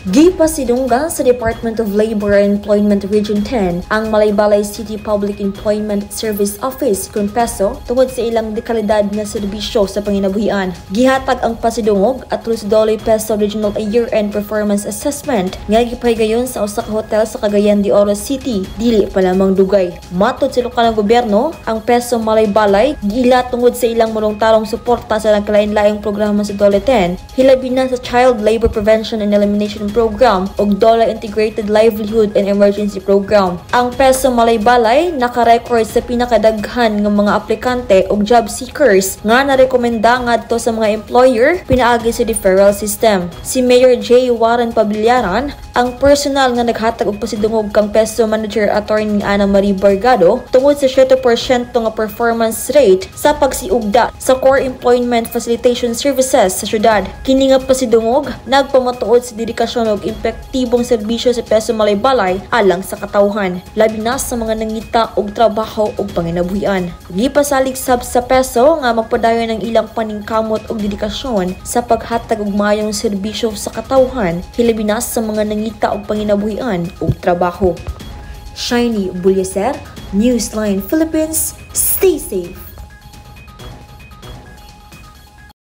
Gipasidunggan sa Department of Labor and Employment Region 10 ang Malaybalay City Public Employment Service Office kung peso tungod sa ilang dekalidad nga serbisyo sa panginabuhian. Gihatag ang pasidungog at ₱2 Regional Year-End Performance Assessment nga gipahigayon sa usa ka hotel sa Cagayan de Oro City, dili pa lamang dugay. Matod sa lokal na gobyerno, ang peso Malaybalay giila tungod sa ilang molongtarong suporta sa nagkalain-laing programa sa DOLE 10, hilabi na sa Child Labor Prevention and Elimination Program o DOLE Integrated Livelihood and Emergency Program. Ang peso Malaybalay naka-record sa pinakadaghan ng mga aplikante o job seekers nga narekomenda ngadto sa mga employer pinaagi sa deferral system. Si Mayor J. Warren Pabillaran, ang personal nga naghatag og pasidungog kang peso manager attorney Ana Marie Bargado tungod sa 7% nga performance rate sa pagsiugda sa core employment facilitation services sa syudad. Kini nga pasidungog nagpamatuod sa dedikasyon og epektibong serbisyo sa peso Malaybalay alang sa katawhan, labi na sa mga nangita og trabaho ug panginabuhian. Gipasalig sab sa peso nga magpadayon ng ilang paningkamot og dedikasyon sa paghatag og maayong serbisyo sa katawhan, hilabi na sa mga nangita og panginabuhian ug trabaho. Shiny Bulyaser, Newsline Philippines, stay safe.